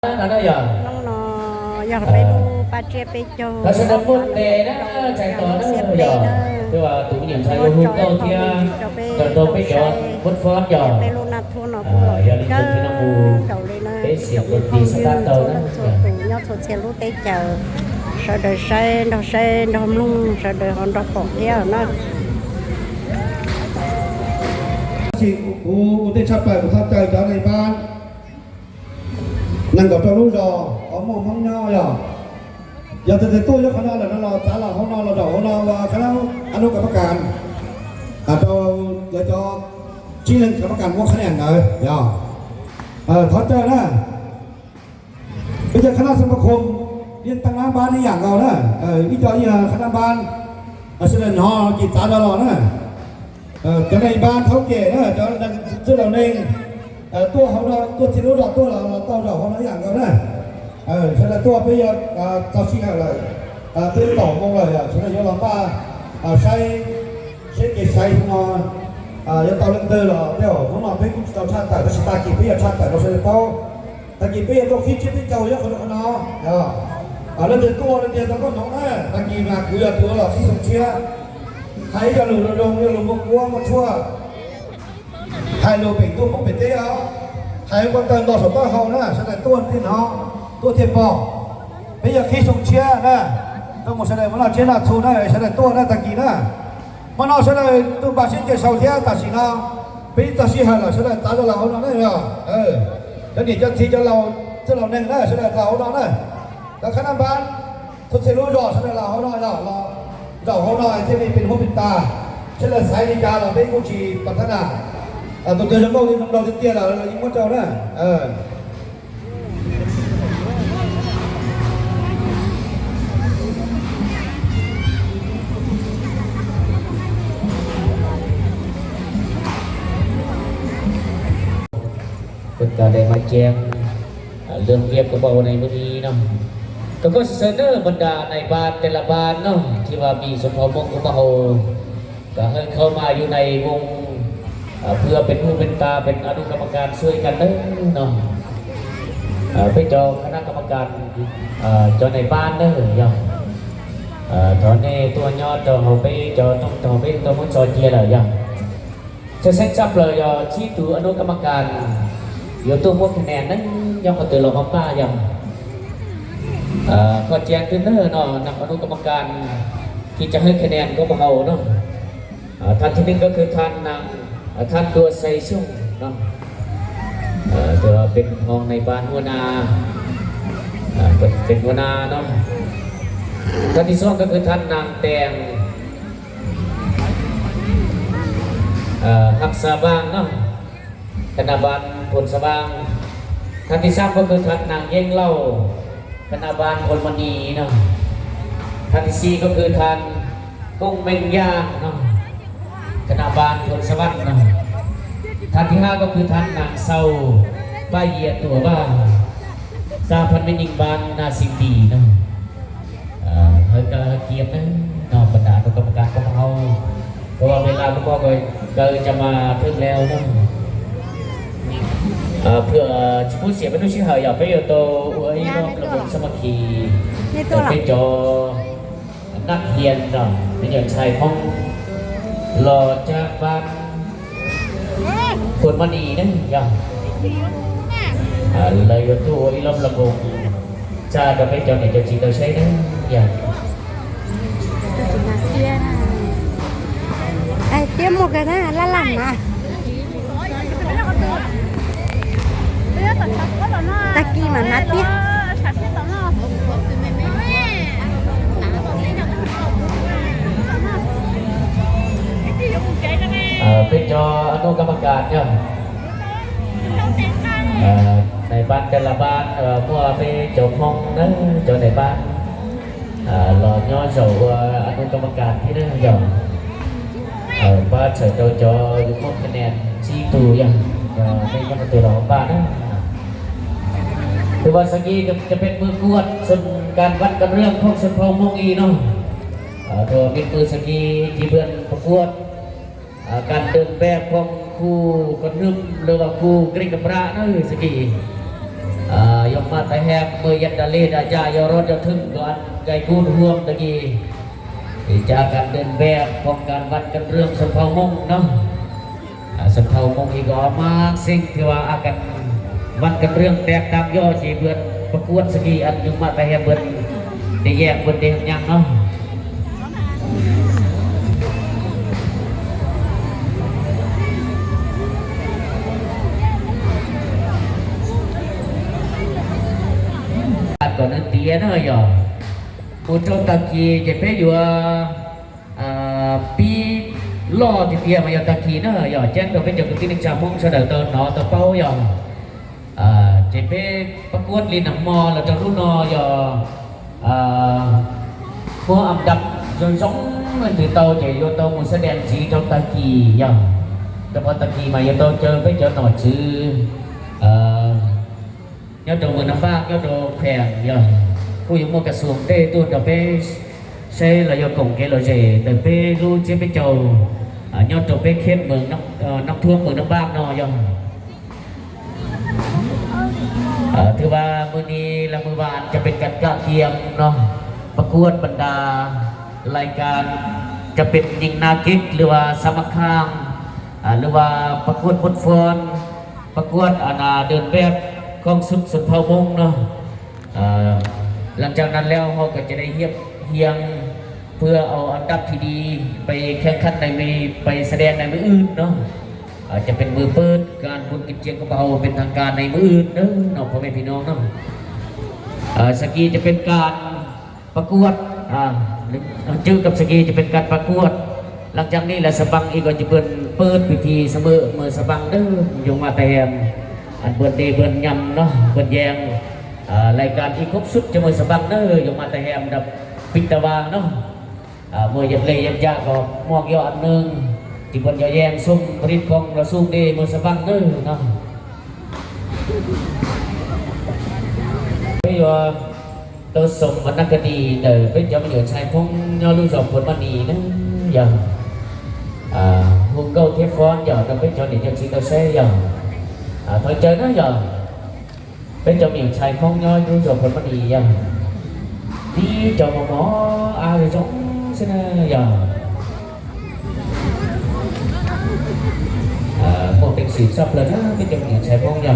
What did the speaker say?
nó đó giờ nó giờไปดูปลาเจียไปโจ nó sẽ đâm bút đề đó chạy tỏ nó giờ tức là tụi nhìn thấy hương câu kia rồi tôi biết cho bút phớt giờ ไปรูนัดทุนเนาะ giờ đi chung thì nó mù cái xịt được đi sắp tắt tàu đó nhớ số xe lúc tới chờ sợ đời xe nó lung sợ đời họ đọc bọc theo nó chị cô tên chắp bài của tháp trời cho này ban nàng gặp trong lúc rồi ở mong mong nhau rồi giờ từ từ tôi cho khả năng là nó trả là hôm nay là đầu hôm nay và khả năng anh lúc gặp các bạn cho chi lên gặp các bạn có khả năng rồi giờ thoát trời đó bây giờ khả năng sẽ có khung liên tăng năng ban đi dạng rồi đó bây giờ như khả năng ban sẽ là họ chỉ trả ra rồi đó cái này ban thấu kể đó cho đang rất là nên tôi họ nói tôi chỉ nói tôi là tôi rồi họ nói dạng rồi đó cho nên tôi bây giờ tao xin hỏi lại tôi tổng mong lời cho nên do làm ba say cái say nó do tao lên tư là đeo nó là biết tao chăn tại tao ta kịp bây giờ chăn tại nó sẽ tao ta kịp bây giờ tôi khi chết đến cầu chứ không nó lên từ tôi lên từ tao có nói đấy ta kịp là cứ là tôi là khi sống chia thấy cho lùi lùi như lùi một cuốn một chua hai lùi bình tôi cũng phải thế đó hai quan tâm đo số to hậu nữa sẽ là tuôn thì nó tuôn thiệt bỏ bây giờ khi sống chia nè tôi một sẽ là nó chia là số này sẽ là tuôn này tặng gì nữa mà nó sẽ là tôi bảo xin chơi sầu thế ta chỉ nó bây giờ chỉ hay là sẽ là ta cho lão nó đấy rồi cho nên cho thì cho lão nên đấy sẽ là lão nó đấy ta khả năng bán tôi sẽ lùi rồi sẽ là lão nó làเราเขาหน่อยที่นี่เป็นหัวเป็นตาเช่นละสายนิกาเราเป็นกุชีปัฒนาตัวเดินเราที่เราจะเตี้ยเรายิ่งว่าเจ้านะเป็นการได้มาแจ้งเรื่องเรียบกระเป๋าในวันนี้เนาะก็เสนอบรรดาในบ้านแต่ละบ้านเนาะที่ว่ามีสมภพมงคลมโหก็ให้เข้ามาอยู่ในวงเพื่อเป็นผู้เป็นตาเป็นอนุกรรมการช่วยกันเนาะไปจอคณะกรรมการจอในบ้านเนาะยังตอนนี้ตัวยอดจอเขาไปจอต้องจอไปตัวมุ้งจอเจียเลยยังจะเซ็นจับเลยชี้ตัวอนุกรรมการอยู่ตัวมุ้งคะแนนนั้นยังก็ตัวเราของป้ายังก็แจ้งขึ้นเนาะนำอนุกรรมการที่จะให้คะแนนก็เบาเนาะท่านที่หนึ่งก็คือท่านตัวไซซุ่งเนาะตัวเป็นห้องในบ้านหัวนาเป็นหัวนาเนาะท่านที่สองก็คือท่านนางแตงหักสาบางเนาะธนาบาลผลสบางท่านที่สามก็คือท่านนางเย่งเล่าธนาบาลคนมณีเนาะท่านที่สี่ก็คือท่านกุ้งเมงย่างเนาะธนาบาลคนสวรรค์เนาะท่านที่ห้าก็คือท่านนางเศร้าป้าเยียตัวบ้าซาพันไม่ยิงบานนาสิงดีเนาะเฮ้ยเกียรตินะเนาะบรรดาตัวกรรมการของเขาเพราะว่าเวลาพวกก็จะมาเพิ่งแล้วเนาะเพื่อผู้เสียไม่รู้ชื่อเหรออย่าไปเอาตัวไอ้น้องระบบสมัคคีไปจอนักเรียนเนาะเป็นอย่างชายห้องหล่อจากบ้านคนมันอีนั่นอย่างเลยตัวไอ้ล้อมระบบจะกับไปจอเนี่ยจะจีเราใช้นั่นอย่างไอ้เตี้ยหมดเลยนะละหลังนะตะกี้มันนัดเนี่ยเป็นจออนุกรรมการเนี่ยในบ้านแต่ละบ้านเมื่อไปจบห้องนั้นจอในบ้านรอย่อโซ่อนุกรรมการที่นั่นอย่างบ้านเสร็จจอยุคคะแนนชี้ตัวอย่างในยังตัวเราบ้านนะคือว่าสักทีจะเป็นมือกวดส่วนการวัดกันเรื่องพวกสมภพมงอีเนาะตัวเป็นมือสักทีที่เพื่อนประกวดการเดินแบบของครูกันนึมหรือว่าครูกริ่งกับพระนั่นสักที ยกมาแต่แฮมเมื่อยันดาเลดาจายรถจะถึงก่อนไก่กูนห่วงตะกี้จากการเดินแบบของการวัดกันเรื่องสันเผามงเนาะสันเผามงอีกก็มาสิ่งที่ว่าอากันวัดกันเรื่องแตกตามย่อจีเบือนประกวดสกีอันยังมาแต่แฮมเบือนได้แยกเบือนเดียงยังเนาะก่อนนั้นเตี้ยเนาะย่อผู้เจ้าตะกี้จะไปอยู่ปีล่อที่เตี้ยมาอยู่ตะกี้เนาะย่อแจ้งตัวเป็นเจ้ากุฏินิจามงเสด็จตัวหนอตัวเป้าย่อจะไปประกวดลีนังมอแล้วจะรุ่นนอย่อหัวอับดับจนสองมันถือเตาจะอยู่เตามุสเดนสีเจ้าตะกี้ย่อแต่พอตะกี้มาอยู่เตาเจอไปเจอหน่อชื่อnhớ đồ mười năm ba nhớ đồ khỏe nhờ cô dùng một cái xuồng tê tôi đập bê xe là do cùng cái loại gì đập bê lu trên bê trầu nhớ đồ bê khen mừng năm thương mừng năm ba nọ nhờ thứ baมื้อนี้และมื้อวานจะเป็นการกะเกียมเนาะประกวดบรรดารายการจะเป็นยิงนาคิกหรือว่าสมัครข้างหรือว่าประกวดบทฟอนประกวดเดินแบบกองสุดสุดเผามงเนาะหลังจากนั้นแล้วเขาก็จะได้เฮียงเพื่อเอาอันดับที่ดีไปแข่งขันในมือไปแสดงในมืออื่นเนาะจะเป็นมือเปิดการบุญกิจเจียงกระเป๋าเป็นทางการในมืออื่นเนาะพ่อแม่พี่น้องเนาะสกีจะเป็นการประกวดชื่อกับสกีจะเป็นการประกวดหลังจากนี้แหละสบังอีกก็จะเป็นเปิดพิธีเสมอเมื่อสบังเด้อยงมาแต่อันเบิร์นเดย์เบิร์นยำเนาะเบิร์นแยงรายการที่ครบสุดจะมือสบังเนอยงมาแต่แฮมดับปิตาวาเนาะมือยัดเลยยัดยาก็มองยอดหนึ่งที่เบิร์นยาแยงซุ่มผลิตของเราซุ่มเดย์มือสบังเนอเนาะbây giờ tôi sống vẫn đang cái đi đời bây giờ mình ở trái phong nhau lưu dọc vốn mani nữa giờ hùng câu thế phone giờ tôi bây giờ để cho chị tôi sẽ giờ thôi chơi nó giờ bây giờ mình xài không nhoi tôi rồi phần gì giờ đi cho một nó ai rồi giống xin giờ một tình sĩ sắp lên á bây giờ mình xài không giờ